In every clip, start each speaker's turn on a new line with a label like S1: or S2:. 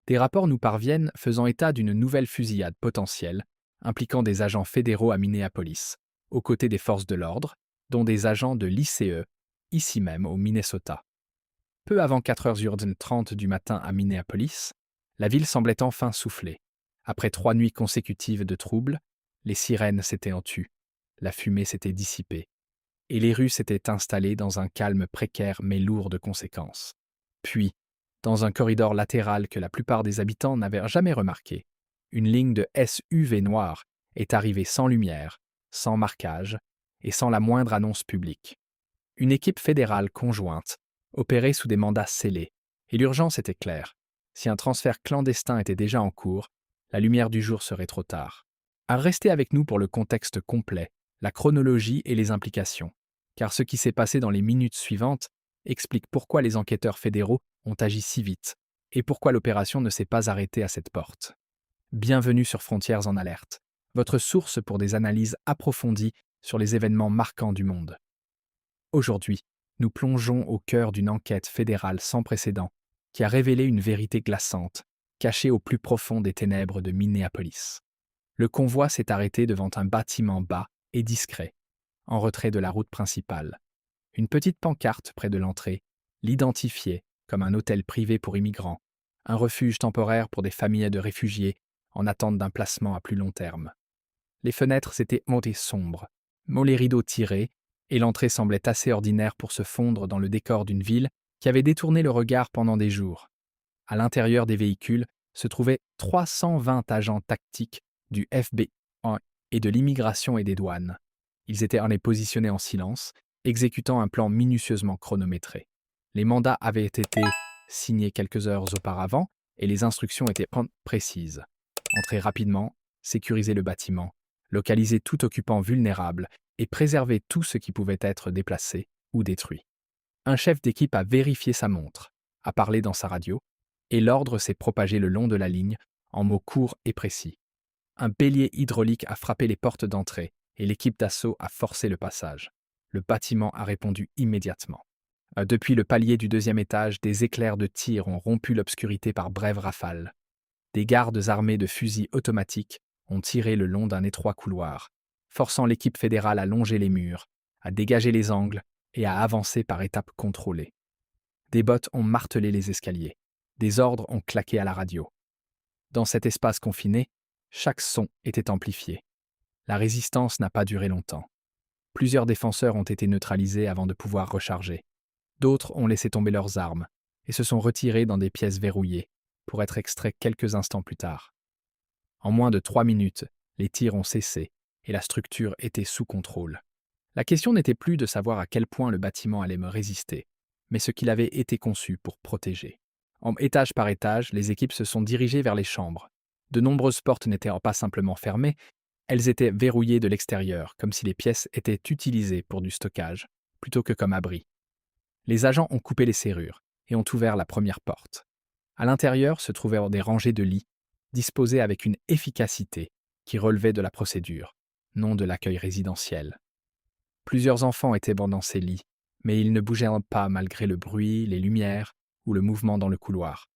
S1: Des rapports nous parviennent faisant état d'une nouvelle fusillade potentielle impliquant des agents fédéraux à Minneapolis, aux côtés des forces de l'ordre, dont des agents de l'ICE, ici même au Minnesota. Peu avant 4h30 du matin à Minneapolis, la ville semblait enfin souffler. Après 3 nuits consécutives de troubles, les sirènes s'étaient entues, la fumée s'était dissipée, et les rues s'étaient installées dans un calme précaire mais lourd de conséquences. Puis, dans un corridor latéral que la plupart des habitants n'avaient jamais remarqué, une ligne de SUV noire est arrivée sans lumière, sans marquage et sans la moindre annonce publique. Une équipe fédérale conjointe opérait sous des mandats scellés, et l'urgence était claire. Si un transfert clandestin était déjà en cours, la lumière du jour serait trop tard. À rester avec nous pour le contexte complet, la chronologie et les implications, car ce qui s'est passé dans les minutes suivantes explique pourquoi les enquêteurs fédéraux ont agi si vite et pourquoi l'opération ne s'est pas arrêtée à cette porte. Bienvenue sur Frontières en alerte, votre source pour des analyses approfondies sur les événements marquants du monde. Aujourd'hui, nous plongeons au cœur d'une enquête fédérale sans précédent qui a révélé une vérité glaçante, cachée au plus profond des ténèbres de Minneapolis. Le convoi s'est arrêté devant un bâtiment bas et discret, en retrait de la route principale. Une petite pancarte près de l'entrée l'identifiait comme un hôtel privé pour immigrants, un refuge temporaire pour des familles de réfugiés en attente d'un placement à plus long terme. Les fenêtres s'étaient montées sombres, mollets rideaux tirés, et l'entrée semblait assez ordinaire pour se fondre dans le décor d'une ville qui avait détourné le regard pendant des jours. À l'intérieur des véhicules se trouvaient 320 agents tactiques du FBI et de l'immigration et des douanes. Ils étaient positionnés en silence, exécutant un plan minutieusement chronométré. Les mandats avaient été signés quelques heures auparavant et les instructions étaient précises. Entrer rapidement, sécuriser le bâtiment, localiser tout occupant vulnérable et préserver tout ce qui pouvait être déplacé ou détruit. Un chef d'équipe a vérifié sa montre, a parlé dans sa radio, et l'ordre s'est propagé le long de la ligne en mots courts et précis. Un bélier hydraulique a frappé les portes d'entrée et l'équipe d'assaut a forcé le passage. Le bâtiment a répondu immédiatement. Depuis le palier du 2e étage, des éclairs de tir ont rompu l'obscurité par brèves rafales. Des gardes armés de fusils automatiques ont tiré le long d'un étroit couloir, forçant l'équipe fédérale à longer les murs, à dégager les angles et à avancer par étapes contrôlées. Des bottes ont martelé les escaliers. Des ordres ont claqué à la radio. Dans cet espace confiné, chaque son était amplifié. La résistance n'a pas duré longtemps. Plusieurs défenseurs ont été neutralisés avant de pouvoir recharger. D'autres ont laissé tomber leurs armes et se sont retirés dans des pièces verrouillées pour être extraits quelques instants plus tard. En moins de 3 minutes, les tirs ont cessé et la structure était sous contrôle. La question n'était plus de savoir à quel point le bâtiment allait me résister, mais ce qu'il avait été conçu pour protéger. Étage par étage, les équipes se sont dirigées vers les chambres. De nombreuses portes n'étaient pas simplement fermées, elles étaient verrouillées de l'extérieur, comme si les pièces étaient utilisées pour du stockage, plutôt que comme abri. Les agents ont coupé les serrures et ont ouvert la première porte. À l'intérieur se trouvaient des rangées de lits, disposés avec une efficacité qui relevait de la procédure, non de l'accueil résidentiel. Plusieurs enfants étaient dans ces lits, mais ils ne bougeaient pas malgré le bruit, les lumières ou le mouvement dans le couloir.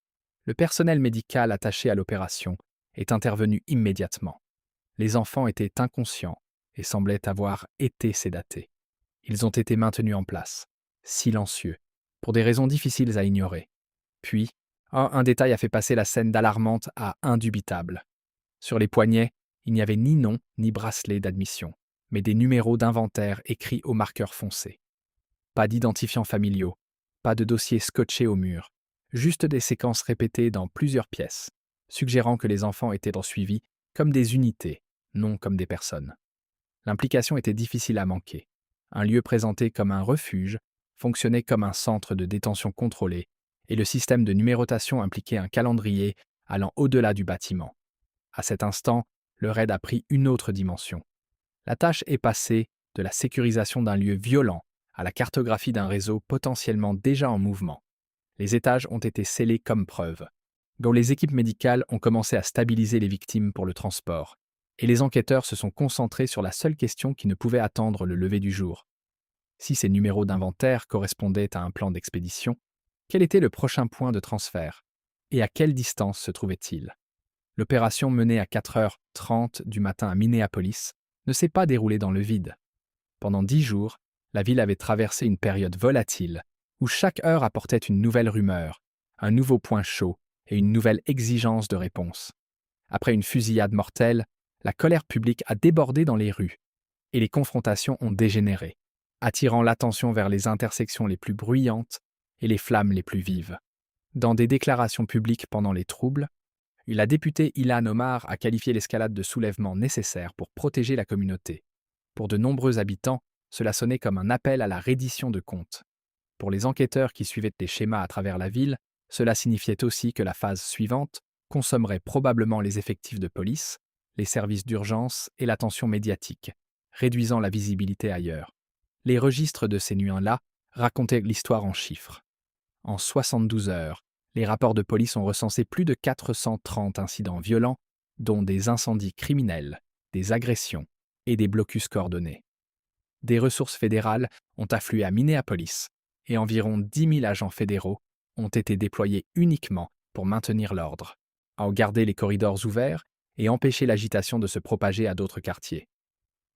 S1: Le personnel médical attaché à l'opération est intervenu immédiatement. Les enfants étaient inconscients et semblaient avoir été sédatés. Ils ont été maintenus en place, silencieux, pour des raisons difficiles à ignorer. Puis, un détail a fait passer la scène d'alarmante à indubitable. Sur les poignets, il n'y avait ni nom ni bracelet d'admission, mais des numéros d'inventaire écrits au marqueur foncé. Pas d'identifiants familiaux, pas de dossiers scotchés au mur, juste des séquences répétées dans plusieurs pièces, suggérant que les enfants étaient suivis comme des unités, non comme des personnes. L'implication était difficile à manquer. Un lieu présenté comme un refuge fonctionnait comme un centre de détention contrôlé, et le système de numérotation impliquait un calendrier allant au-delà du bâtiment. À cet instant, le raid a pris une autre dimension. La tâche est passée de la sécurisation d'un lieu violent à la cartographie d'un réseau potentiellement déjà en mouvement. Les étages ont été scellés comme preuve, dont les équipes médicales ont commencé à stabiliser les victimes pour le transport, et les enquêteurs se sont concentrés sur la seule question qui ne pouvait attendre le lever du jour. Si ces numéros d'inventaire correspondaient à un plan d'expédition, quel était le prochain point de transfert? Et à quelle distance se trouvait-il? L'opération menée à 4h30 du matin à Minneapolis ne s'est pas déroulée dans le vide. Pendant 10 jours, la ville avait traversé une période volatile où chaque heure apportait une nouvelle rumeur, un nouveau point chaud et une nouvelle exigence de réponse. Après une fusillade mortelle, la colère publique a débordé dans les rues et les confrontations ont dégénéré, attirant l'attention vers les intersections les plus bruyantes et les flammes les plus vives. Dans des déclarations publiques pendant les troubles, la députée Ilhan Omar a qualifié l'escalade de soulèvement nécessaire pour protéger la communauté. Pour de nombreux habitants, cela sonnait comme un appel à la reddition de comptes. Pour les enquêteurs qui suivaient les schémas à travers la ville, cela signifiait aussi que la phase suivante consommerait probablement les effectifs de police, les services d'urgence et l'attention médiatique, réduisant la visibilité ailleurs. Les registres de ces nuits-là racontaient l'histoire en chiffres. En 72 heures, les rapports de police ont recensé plus de 430 incidents violents, dont des incendies criminels, des agressions et des blocus coordonnés. Des ressources fédérales ont afflué à Minneapolis et environ 10 000 agents fédéraux ont été déployés uniquement pour maintenir l'ordre, à garder les corridors ouverts et empêcher l'agitation de se propager à d'autres quartiers.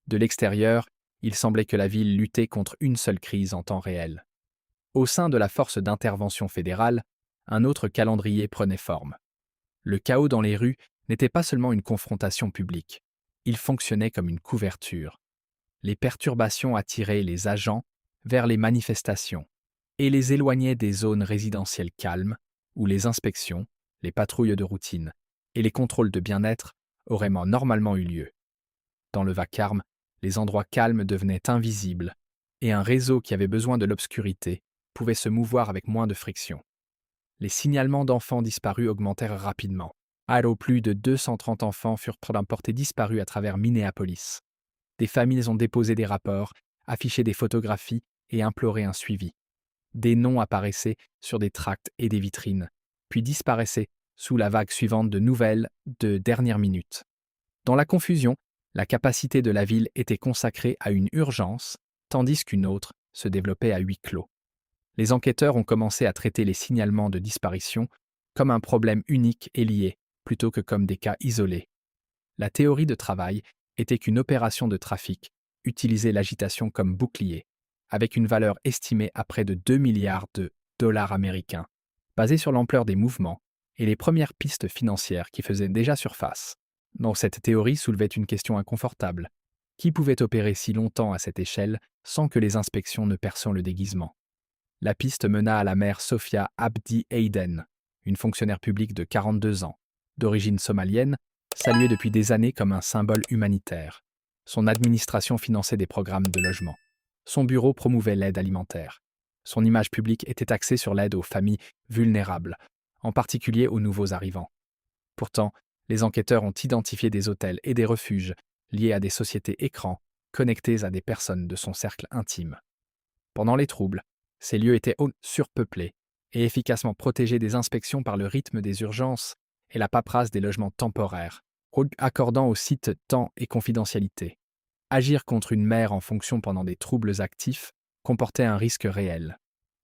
S1: De l'extérieur, il semblait que la ville luttait contre une seule crise en temps réel. Au sein de la force d'intervention fédérale, un autre calendrier prenait forme. Le chaos dans les rues n'était pas seulement une confrontation publique, il fonctionnait comme une couverture. Les perturbations attiraient les agents vers les manifestations et les éloignaient des zones résidentielles calmes où les inspections, les patrouilles de routine et les contrôles de bien-être auraient normalement eu lieu. Dans le vacarme, les endroits calmes devenaient invisibles et un réseau qui avait besoin de l'obscurité pouvait se mouvoir avec moins de friction. Les signalements d'enfants disparus augmentèrent rapidement. Alors, plus de 230 enfants furent portés disparus à travers Minneapolis. Des familles ont déposé des rapports, affiché des photographies et imploré un suivi. Des noms apparaissaient sur des tracts et des vitrines, puis disparaissaient sous la vague suivante de nouvelles de dernière minute. Dans la confusion, la capacité de la ville était consacrée à une urgence, tandis qu'une autre se développait à huis clos. Les enquêteurs ont commencé à traiter les signalements de disparition comme un problème unique et lié, plutôt que comme des cas isolés. La théorie de travail était qu'une opération de trafic utilisait l'agitation comme bouclier, avec une valeur estimée à près de 2 milliards de dollars américains, basée sur l'ampleur des mouvements et les premières pistes financières qui faisaient déjà surface. Donc cette théorie soulevait une question inconfortable. Qui pouvait opérer si longtemps à cette échelle sans que les inspections ne perçant le déguisement? La piste mena à la mère Sophia Abdi Aden, une fonctionnaire publique de 42 ans, d'origine somalienne, saluée depuis des années comme un symbole humanitaire. Son administration finançait des programmes de logement. Son bureau promouvait l'aide alimentaire. Son image publique était axée sur l'aide aux familles vulnérables, en particulier aux nouveaux arrivants. Pourtant, les enquêteurs ont identifié des hôtels et des refuges liés à des sociétés écrans connectés à des personnes de son cercle intime. Pendant les troubles, ces lieux étaient surpeuplés et efficacement protégés des inspections par le rythme des urgences et la paperasse des logements temporaires, accordant au site temps et confidentialité. Agir contre une mère en fonction pendant des troubles actifs comportait un risque réel.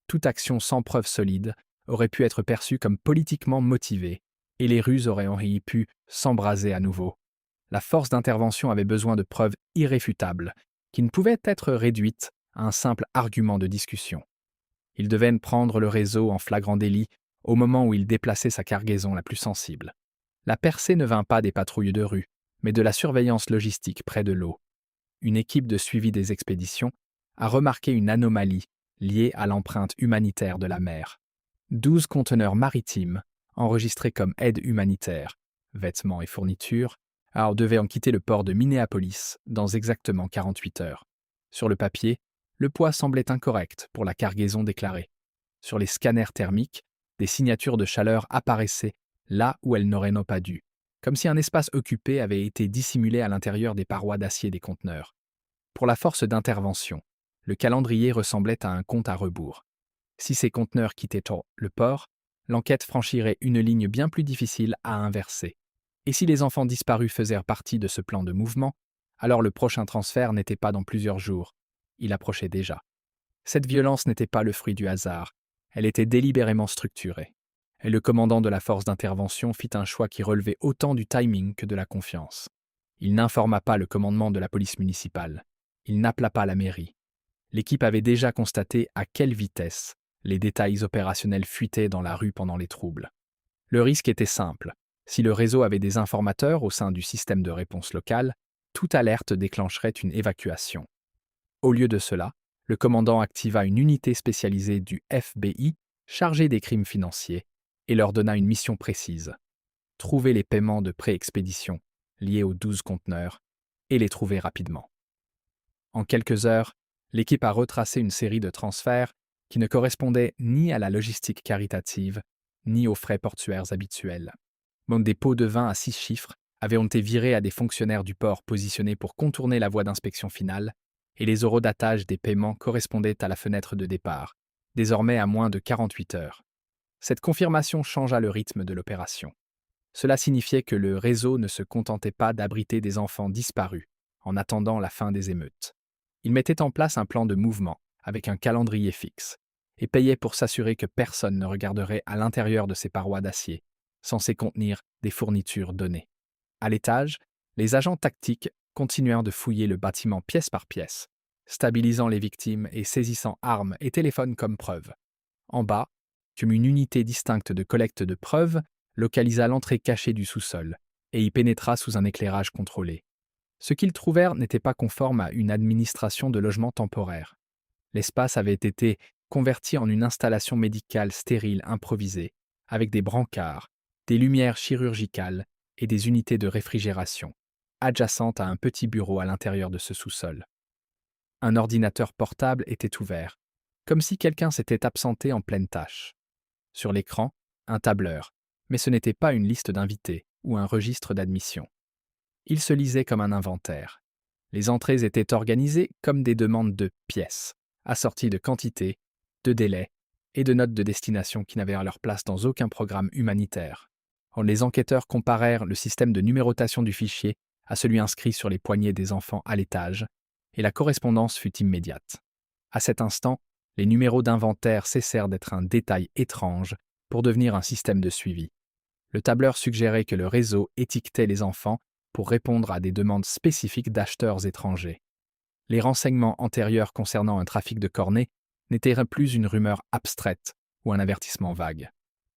S1: Toute action sans preuve solide aurait pu être perçue comme politiquement motivée, et les rues auraient pu s'embraser à nouveau. La force d'intervention avait besoin de preuves irréfutables, qui ne pouvaient être réduites à un simple argument de discussion. Il devait prendre le réseau en flagrant délit au moment où il déplaçait sa cargaison la plus sensible. La percée ne vint pas des patrouilles de rue, mais de la surveillance logistique près de l'eau. Une équipe de suivi des expéditions a remarqué une anomalie liée à l'empreinte humanitaire de la mer. 12 conteneurs maritimes, enregistrés comme aide humanitaire, vêtements et fournitures, devaient en quitter le port de Minneapolis dans exactement 48 heures. Sur le papier, le poids semblait incorrect pour la cargaison déclarée. Sur les scanners thermiques, des signatures de chaleur apparaissaient là où elles n'auraient pas dû, comme si un espace occupé avait été dissimulé à l'intérieur des parois d'acier des conteneurs. Pour la force d'intervention, le calendrier ressemblait à un compte à rebours. Si ces conteneurs quittaient le port, l'enquête franchirait une ligne bien plus difficile à inverser. Et si les enfants disparus faisaient partie de ce plan de mouvement, alors le prochain transfert n'était pas dans plusieurs jours. Il approchait déjà. Cette violence n'était pas le fruit du hasard, elle était délibérément structurée. et le commandant de la force d'intervention fit un choix qui relevait autant du timing que de la confiance. Il n'informa pas le commandement de la police municipale. Il n'appela pas la mairie. L'équipe avait déjà constaté à quelle vitesse les détails opérationnels fuitaient dans la rue pendant les troubles. Le risque était simple. Si le réseau avait des informateurs au sein du système de réponse locale, toute alerte déclencherait une évacuation. Au lieu de cela, le commandant activa une unité spécialisée du FBI chargée des crimes financiers et leur donna une mission précise: trouver les paiements de pré-expédition liés aux 12 conteneurs et les trouver rapidement. En quelques heures, l'équipe a retracé une série de transferts qui ne correspondaient ni à la logistique caritative, ni aux frais portuaires habituels. Donc des pots de vin à 6 chiffres avaient été virés à des fonctionnaires du port positionnés pour contourner la voie d'inspection finale, et les horodatage des paiements correspondaient à la fenêtre de départ, désormais à moins de 48 heures. Cette confirmation changea le rythme de l'opération. Cela signifiait que le réseau ne se contentait pas d'abriter des enfants disparus en attendant la fin des émeutes. Il mettait en place un plan de mouvement avec un calendrier fixe et payait pour s'assurer que personne ne regarderait à l'intérieur de ces parois d'acier, censées contenir des fournitures données. À l'étage, les agents tactiques continuèrent de fouiller le bâtiment pièce par pièce, stabilisant les victimes et saisissant armes et téléphones comme preuve. En bas, comme une unité distincte de collecte de preuves, localisa l'entrée cachée du sous-sol et y pénétra sous un éclairage contrôlé. Ce qu'ils trouvèrent n'était pas conforme à une administration de logement temporaire. L'espace avait été converti en une installation médicale stérile improvisée, avec des brancards, des lumières chirurgicales et des unités de réfrigération, adjacentes à un petit bureau à l'intérieur de ce sous-sol. Un ordinateur portable était ouvert, comme si quelqu'un s'était absenté en pleine tâche. Sur l'écran, un tableur, mais ce n'était pas une liste d'invités ou un registre d'admission. Il se lisait comme un inventaire. Les entrées étaient organisées comme des demandes de pièces, assorties de quantités, de délais et de notes de destination qui n'avaient leur place dans aucun programme humanitaire. Les enquêteurs comparèrent le système de numérotation du fichier à celui inscrit sur les poignets des enfants à l'étage, et la correspondance fut immédiate. À cet instant, les numéros d'inventaire cessèrent d'être un détail étrange pour devenir un système de suivi. Le tableur suggérait que le réseau étiquetait les enfants pour répondre à des demandes spécifiques d'acheteurs étrangers. Les renseignements antérieurs concernant un trafic de cornets n'étaient plus une rumeur abstraite ou un avertissement vague.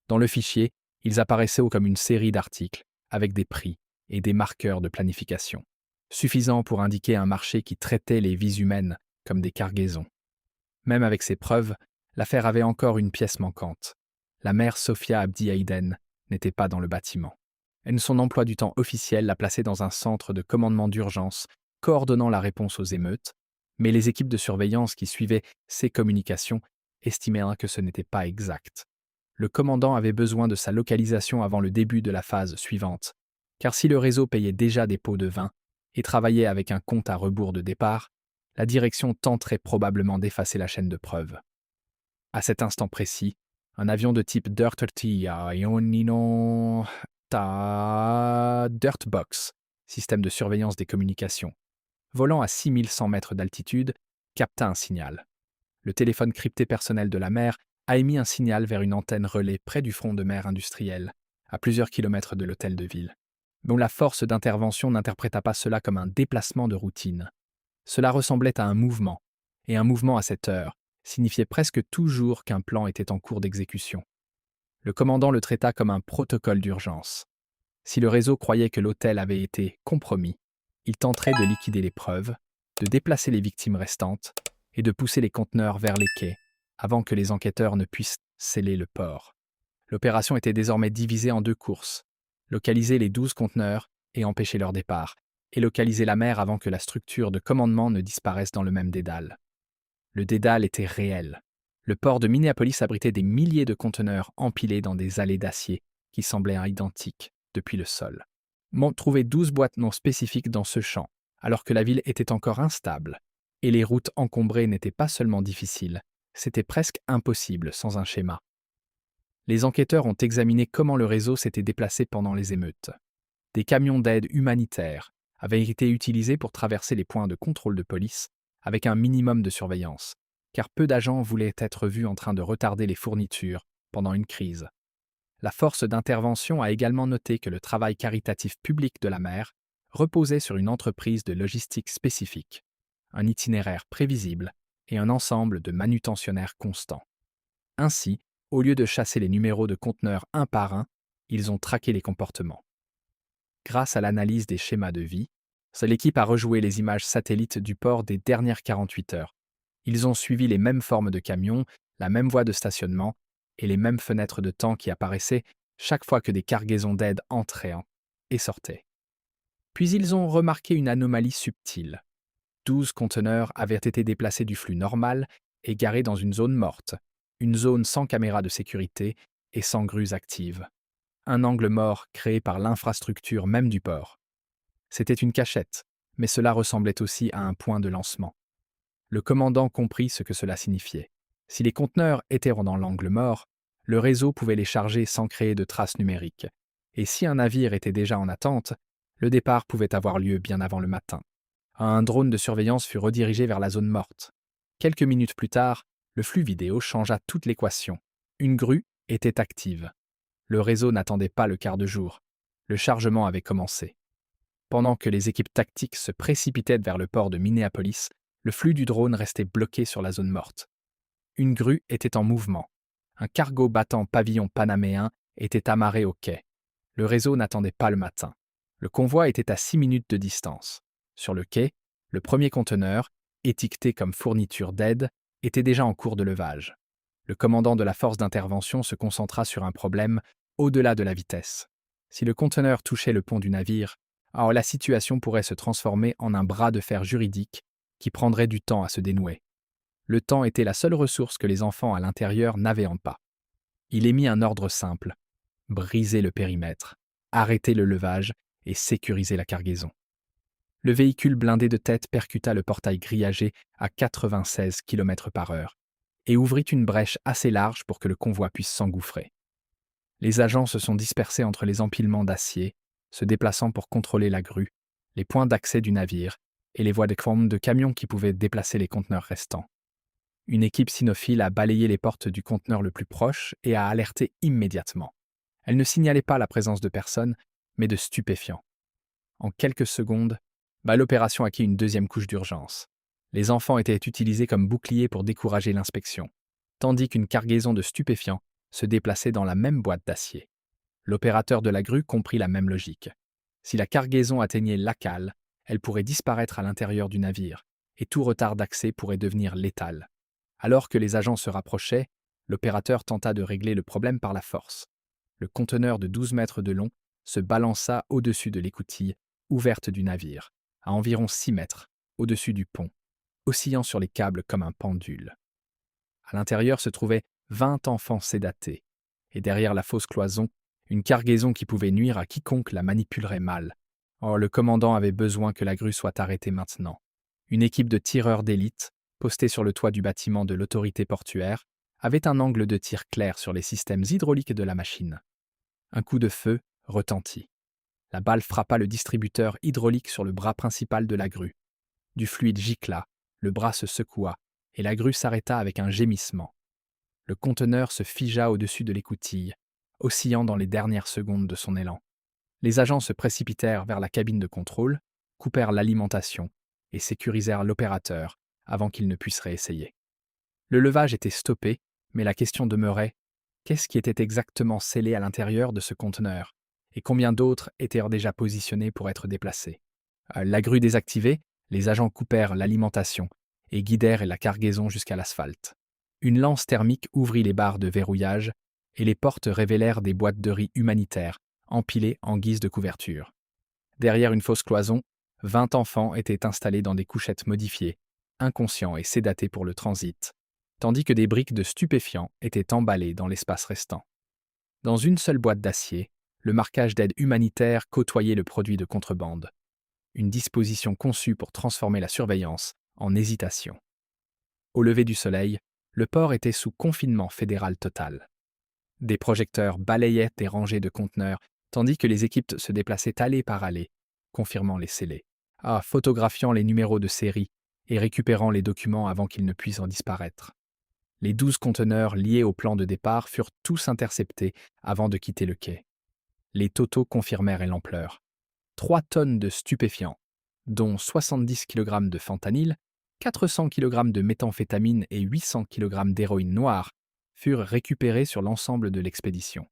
S1: Dans le fichier, ils apparaissaient comme une série d'articles avec des prix et des marqueurs de planification, suffisants pour indiquer un marché qui traitait les vies humaines comme des cargaisons. Même avec ces preuves, l'affaire avait encore une pièce manquante. La mère Sophia Abdi Aiden n'était pas dans le bâtiment. Son emploi du temps officiel la plaçait dans un centre de commandement d'urgence coordonnant la réponse aux émeutes, mais les équipes de surveillance qui suivaient ces communications estimèrent que ce n'était pas exact. Le commandant avait besoin de sa localisation avant le début de la phase suivante, car si le réseau payait déjà des pots de vin et travaillait avec un compte à rebours de départ, la direction tenterait probablement d'effacer la chaîne de preuves. À cet instant précis, un avion de type Dirtbox, système de surveillance des communications, volant à 6100 mètres d'altitude, capta un signal. Le téléphone crypté personnel de la mer a émis un signal vers une antenne relais près du front de mer industriel, à plusieurs kilomètres de l'hôtel de ville. Mais la force d'intervention n'interpréta pas cela comme un déplacement de routine. Cela ressemblait à un mouvement, et un mouvement à cette heure signifiait presque toujours qu'un plan était en cours d'exécution. Le commandant le traita comme un protocole d'urgence. Si le réseau croyait que l'hôtel avait été compromis, il tenterait de liquider les preuves, de déplacer les victimes restantes et de pousser les conteneurs vers les quais avant que les enquêteurs ne puissent sceller le port. L'opération était désormais divisée en 2 courses: localiser les 12 conteneurs et empêcher leur départ, et localiser la mer avant que la structure de commandement ne disparaisse dans le même dédale. Le dédale était réel. Le port de Minneapolis abritait des milliers de conteneurs empilés dans des allées d'acier qui semblaient identiques depuis le sol. On trouvait 12 boîtes non spécifiques dans ce champ, alors que la ville était encore instable, et les routes encombrées n'étaient pas seulement difficiles, c'était presque impossible sans un schéma. Les enquêteurs ont examiné comment le réseau s'était déplacé pendant les émeutes. Des camions d'aide humanitaire avaient été utilisés pour traverser les points de contrôle de police avec un minimum de surveillance, car peu d'agents voulaient être vus en train de retarder les fournitures pendant une crise. La force d'intervention a également noté que le travail caritatif public de la mer reposait sur une entreprise de logistique spécifique, un itinéraire prévisible et un ensemble de manutentionnaires constants. Ainsi, au lieu de chasser les numéros de conteneurs un par un, ils ont traqué les comportements. Grâce à l'analyse des schémas de vie, l'équipe a rejoué les images satellites du port des dernières 48 heures. Ils ont suivi les mêmes formes de camions, la même voie de stationnement et les mêmes fenêtres de temps qui apparaissaient chaque fois que des cargaisons d'aide entraient et sortaient. Puis ils ont remarqué une anomalie subtile. 12 conteneurs avaient été déplacés du flux normal et garés dans une zone morte, une zone sans caméra de sécurité et sans grues actives. Un angle mort créé par l'infrastructure même du port. C'était une cachette, mais cela ressemblait aussi à un point de lancement. Le commandant comprit ce que cela signifiait. Si les conteneurs étaient dans l'angle mort, le réseau pouvait les charger sans créer de traces numériques. Et si un navire était déjà en attente, le départ pouvait avoir lieu bien avant le matin. Un drone de surveillance fut redirigé vers la zone morte. Quelques minutes plus tard, le flux vidéo changea toute l'équation. Une grue était active. Le réseau n'attendait pas le quart de jour. Le chargement avait commencé. Pendant que les équipes tactiques se précipitaient vers le port de Minneapolis, le flux du drone restait bloqué sur la zone morte. Une grue était en mouvement. Un cargo battant pavillon panaméen était amarré au quai. Le réseau n'attendait pas le matin. Le convoi était à 6 minutes de distance. Sur le quai, le premier conteneur, étiqueté comme fourniture d'aide, était déjà en cours de levage. Le commandant de la force d'intervention se concentra sur un problème au-delà de la vitesse. Si le conteneur touchait le pont du navire, alors la situation pourrait se transformer en un bras de fer juridique qui prendrait du temps à se dénouer. Le temps était la seule ressource que les enfants à l'intérieur n'avaient pas. Il émit un ordre simple: briser le périmètre, arrêter le levage et sécuriser la cargaison. Le véhicule blindé de tête percuta le portail grillagé à 96 km/h et ouvrit une brèche assez large pour que le convoi puisse s'engouffrer. Les agents se sont dispersés entre les empilements d'acier, se déplaçant pour contrôler la grue, les points d'accès du navire et les voies de camions qui pouvaient déplacer les conteneurs restants. Une équipe cynophile a balayé les portes du conteneur le plus proche et a alerté immédiatement. Elle ne signalait pas la présence de personnes, mais de stupéfiants. En quelques secondes, l'opération acquit une deuxième couche d'urgence. Les enfants étaient utilisés comme boucliers pour décourager l'inspection, tandis qu'une cargaison de stupéfiants se déplaçait dans la même boîte d'acier. L'opérateur de la grue comprit la même logique. Si la cargaison atteignait la cale, elle pourrait disparaître à l'intérieur du navire, et tout retard d'accès pourrait devenir létal. Alors que les agents se rapprochaient, l'opérateur tenta de régler le problème par la force. Le conteneur de 12 mètres de long se balança au-dessus de l'écoutille ouverte du navire, à environ 6 mètres, au-dessus du pont, oscillant sur les câbles comme un pendule. À l'intérieur se trouvaient 20 enfants sédatés, et derrière la fausse cloison, une cargaison qui pouvait nuire à quiconque la manipulerait mal. Or, le commandant avait besoin que la grue soit arrêtée maintenant. Une équipe de tireurs d'élite, postée sur le toit du bâtiment de l'autorité portuaire, avait un angle de tir clair sur les systèmes hydrauliques de la machine. Un coup de feu retentit. La balle frappa le distributeur hydraulique sur le bras principal de la grue. Du fluide gicla, le bras se secoua, et la grue s'arrêta avec un gémissement. Le conteneur se figea au-dessus de l'écoutille, oscillant dans les dernières secondes de son élan. Les agents se précipitèrent vers la cabine de contrôle, coupèrent l'alimentation et sécurisèrent l'opérateur avant qu'il ne puisse réessayer. Le levage était stoppé, mais la question demeurait: qu'est-ce qui était exactement scellé à l'intérieur de ce conteneur, et combien d'autres étaient déjà positionnés pour être déplacés? La grue désactivée, les agents coupèrent l'alimentation et guidèrent la cargaison jusqu'à l'asphalte. Une lance thermique ouvrit les barres de verrouillage et les portes révélèrent des boîtes de riz humanitaires empilées en guise de couverture. Derrière une fausse cloison, 20 enfants étaient installés dans des couchettes modifiées, inconscients et sédatés pour le transit, tandis que des briques de stupéfiants étaient emballées dans l'espace restant. Dans une seule boîte d'acier, le marquage d'aide humanitaire côtoyait le produit de contrebande. Une disposition conçue pour transformer la surveillance en hésitation. Au lever du soleil, le port était sous confinement fédéral total. Des projecteurs balayaient des rangées de conteneurs, tandis que les équipes se déplaçaient allée par allée, confirmant les scellés, photographiant les numéros de série et récupérant les documents avant qu'ils ne puissent en disparaître. Les 12 conteneurs liés au plan de départ furent tous interceptés avant de quitter le quai. Les totaux confirmèrent l'ampleur. 3 tonnes de stupéfiants, dont 70 kg de fentanyl, 400 kg de méthamphétamine et 800 kg d'héroïne noire, furent récupérés sur l'ensemble de l'expédition.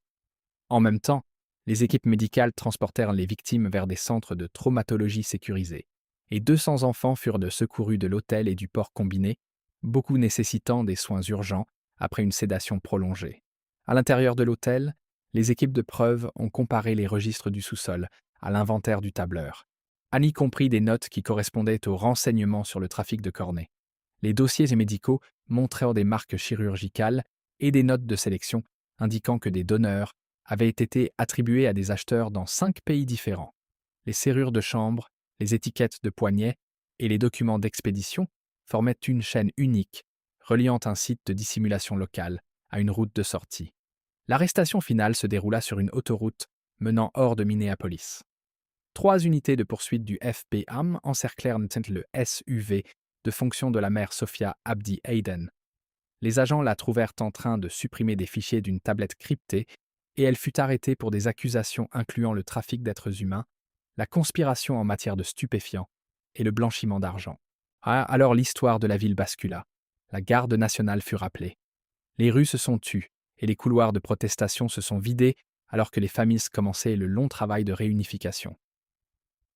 S1: En même temps, les équipes médicales transportèrent les victimes vers des centres de traumatologie sécurisés, et 200 enfants furent secourus de l'hôtel et du port combiné, beaucoup nécessitant des soins urgents après une sédation prolongée. À l'intérieur de l'hôtel, les équipes de preuve ont comparé les registres du sous-sol à l'inventaire du tableur, y compris des notes qui correspondaient aux renseignements sur le trafic de cornets. Les dossiers médicaux montrèrent des marques chirurgicales et des notes de sélection indiquant que des donneurs avaient été attribués à des acheteurs dans 5 pays différents. Les serrures de chambre, les étiquettes de poignets et les documents d'expédition formaient une chaîne unique, reliant un site de dissimulation locale à une route de sortie. L'arrestation finale se déroula sur une autoroute menant hors de Minneapolis. 3 unités de poursuite du FBI encerclèrent le SUV de fonction de la mère Sophia Abdi Hayden. Les agents la trouvèrent en train de supprimer des fichiers d'une tablette cryptée et elle fut arrêtée pour des accusations incluant le trafic d'êtres humains, la conspiration en matière de stupéfiants et le blanchiment d'argent. Alors l'histoire de la ville bascula. La garde nationale fut rappelée. Les rues se sont tues et les couloirs de protestation se sont vidés alors que les familles commençaient le long travail de réunification.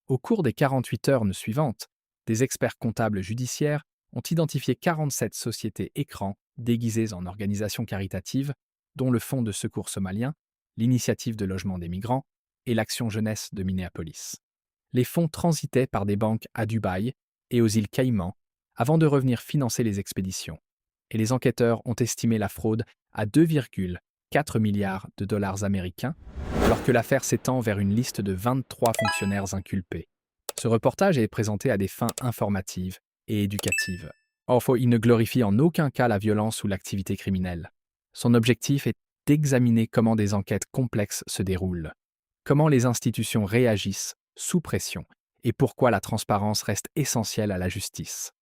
S1: Au cours des 48 heures suivantes, des experts comptables judiciaires ont identifié 47 sociétés écrans déguisées en organisations caritatives, dont le Fonds de secours somalien, l'Initiative de logement des migrants et l'Action jeunesse de Minneapolis. Les fonds transitaient par des banques à Dubaï et aux îles Caïmans avant de revenir financer les expéditions. Et les enquêteurs ont estimé la fraude à 2,4 milliards de dollars américains, alors que l'affaire s'étend vers une liste de 23 fonctionnaires inculpés. Ce reportage est présenté à des fins informatives et éducatives. Or, il ne glorifie en aucun cas la violence ou l'activité criminelle. Son objectif est d'examiner comment des enquêtes complexes se déroulent, comment les institutions réagissent sous pression et pourquoi la transparence reste essentielle à la justice.